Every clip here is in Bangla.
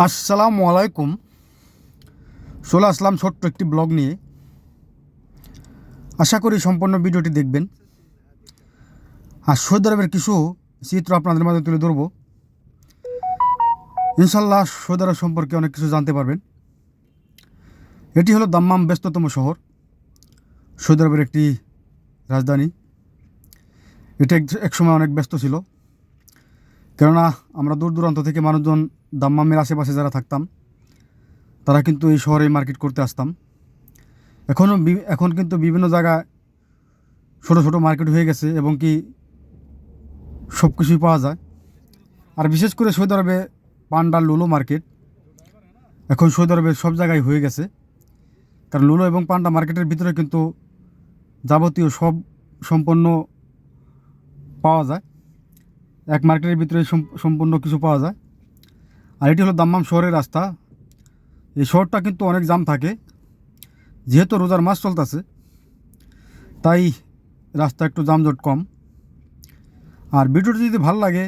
আসসালামু আলাইকুম। চলে আসলাম ছোট্ট একটি ব্লগ নিয়ে। আশা করি সম্পূর্ণ ভিডিওটি দেখবেন। আর সৌদি আরবের কিছু চিত্র আপনাদের মাঝে তুলে ধরব। ইনশাল্লাহ সৌদি আরব সম্পর্কে অনেক কিছু জানতে পারবেন। এটি হলো দাম্মাম, ব্যস্ততম শহর, সৌদি আরবের একটি রাজধানী। এটা একসময় অনেক ব্যস্ত ছিল, কেননা আমরা দূর দূরান্ত থেকে মানুষজন দাম্মামের আশেপাশে যারা থাকতাম তারা কিন্তু এই শহরে মার্কেট করতে আসতাম। এখন কিন্তু বিভিন্ন জায়গায় ছোটো ছোটো মার্কেট হয়ে গেছে এবং কি সব কিছুই পাওয়া যায়। আর বিশেষ করে সৌদি আরবে পান্ডা লুলো মার্কেট এখন সৌদি আরবের সব জায়গায় হয়ে গেছে। কারণ লুলো এবং পান্ডা মার্কেটের ভিতরে কিন্তু যাবতীয় সব সম্পন্ন পাওয়া যায়। এক মার্কেটের ভিতরে সম্পূর্ণ কিছু পাওয়া যায়। আর এটি হলো দাম্মাম শহরের রাস্তা। এই শহরটা কিন্তু অনেক জাম থাকে, যেহেতু রোজার মাস চলতেছে তাই রাস্তা একটু যানজট কম। আর ভিডিওটি যদি ভালো লাগে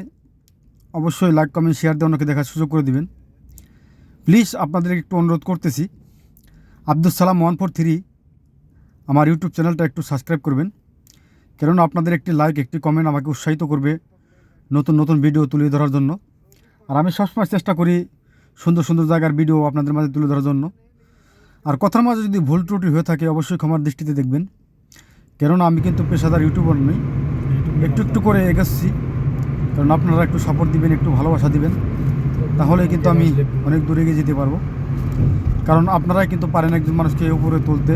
অবশ্যই লাইক, কমেন্ট, শেয়ার দিয়ে অন্যকে দেখার সুযোগ করে দিবেন। প্লিজ আপনাদের একটু অনুরোধ করতেছি, আব্দুল সালাম 143 আমার ইউটিউব চ্যানেলটা একটু সাবস্ক্রাইব করবেন, কেননা আপনাদের একটি লাইক, একটি কমেন্ট আমাকে উৎসাহিত করবে নতুন নতুন ভিডিও তুলে ধরার জন্য। আর আমি সবসময় চেষ্টা করি সুন্দর সুন্দর জায়গার ভিডিও আপনাদের মাঝে তুলে ধরার জন্য। আর কথার মাঝে যদি ভুল ত্রুটি হয়ে থাকে অবশ্যই ক্ষমার দৃষ্টিতে দেখবেন, কেননা আমি কিন্তু পেশাদার ইউটিউবার নই, একটু একটু করে এগোচ্ছি। কারণ আপনারা একটু সাপোর্ট দিবেন, একটু ভালোবাসা দিবেন, তাহলে কিন্তু আমি অনেক দূরে এগিয়ে যেতে পারবো। কারণ আপনারাই কিন্তু পারেন একজন মানুষকে উপরে তুলতে,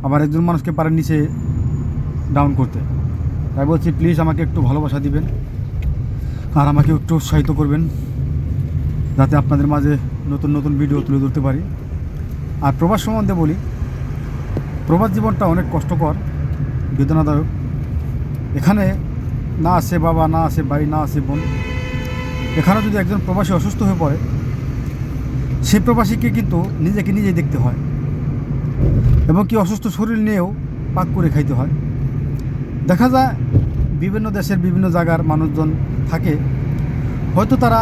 আবার একজন মানুষকে পারেন নিচে ডাউন করতে। তাই বলছি প্লিজ আমাকে একটু ভালোবাসা দিবেন আর আমাকে একটু উৎসাহিত করবেন, যাতে আপনাদের মাঝে নতুন নতুন ভিডিও তুলে ধরতে পারি। আর প্রবাস সম্বন্ধে বলি, প্রবাস জীবনটা অনেক কষ্টকর, বেদনাদায়ক। এখানে না আছে বাবা, না আছে ভাই, না আছে বোন। এখানে যদি একজন প্রবাসী অসুস্থ হয়ে পড়ে, সেই প্রবাসীকে কিন্তু নিজেকে নিজেই দেখতে হয় এবং কি অসুস্থ শরীর নিয়েও পাক করে খাইতে হয়। দেখা যায় বিভিন্ন দেশের বিভিন্ন জায়গার মানুষজন থাকে, হয়তো তারা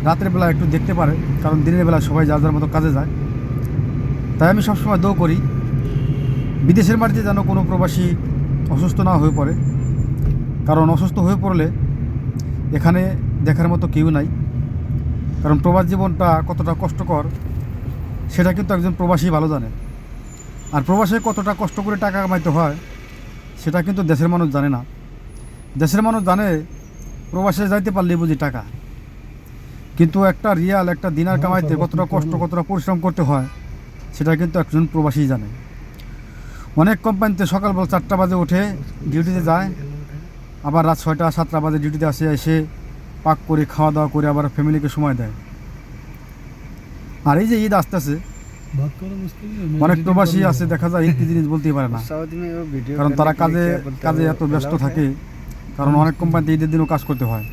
রাতের বেলা একটু দেখতে পারে, কারণ দিনের বেলা সবাই যার যার মতো কাজে যায়। তাই আমি সবসময় দোয়া করি বিদেশের মাটিতে যেন কোনো প্রবাসী অসুস্থ না হয়ে পড়ে, কারণ অসুস্থ হয়ে পড়লে এখানে দেখার মতো কেউ নাই। কারণ প্রবাস জীবনটা কতটা কষ্টকর সেটা কিন্তু একজন প্রবাসী ভালো জানে। আর প্রবাসে কতটা কষ্ট করে টাকা কামাইতে হয় সেটা কিন্তু দেশের মানুষ জানে না। দেশের মানুষ জানে প্রবাসে যাইতে পারলেই বুঝি টাকা, কিন্তু একটা রিয়াল, একটা দিনার কামাইতে কতটা কষ্ট, কতটা পরিশ্রম করতে হয় সেটা কিন্তু একজন প্রবাসী জানে। অনেক কোম্পানিতে সকালবেলা 4টা বাজে উঠে ডিউটিতে যায়, আবার রাত 6টা 7টা বাজে ডিউটিতে এসে পাক করে খাওয়া দাওয়া করে আবার ফ্যামিলিকে সময় দেয়। আর এই যে ঈদ আসতেছে, অনেক প্রবাসী আছে দেখা যায় ঈদ জিনিস বলতেই পারে না, কারণ তারা কাজে এত ব্যস্ত থাকে। কারণ অনেক কোম্পানিতে ঈদের দিনও কাজ করতে হয়,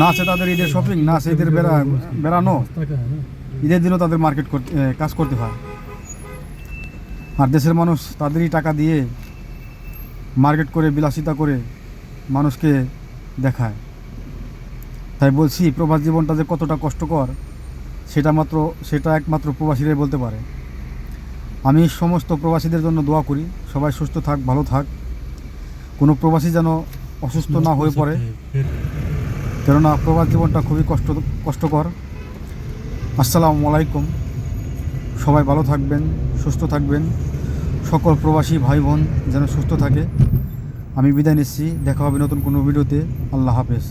না আছে তাদের ঈদের শপিং, না আছে ঈদের বেড়ানো, ঈদের দিনও তাদের কাজ করতে হয়। আর দেশের মানুষ তাদেরই টাকা দিয়ে মার্কেট করে, বিলাসিতা করে মানুষকে দেখায়। তাই বলছি প্রবাস জীবনটা যে কতটা কষ্টকর সেটা একমাত্র প্রবাসীরাই বলতে পারে। আমি সমস্ত প্রবাসীদের জন্য দোয়া করি, সবাই সুস্থ থাক, ভালো থাক, কোনো প্রবাসী যেন অসুস্থ না হয়ে পড়ে, কেননা প্রবাস জীবনটা খুবই কষ্টকর। আসসালামু আলাইকুম। সবাই ভালো থাকবেন, সুস্থ থাকবেন, সকল প্রবাসী ভাই বোন যেন সুস্থ থাকে। আমি বিদায় নিচ্ছি, দেখা হবে নতুন কোনো ভিডিওতে। আল্লাহ হাফেজ।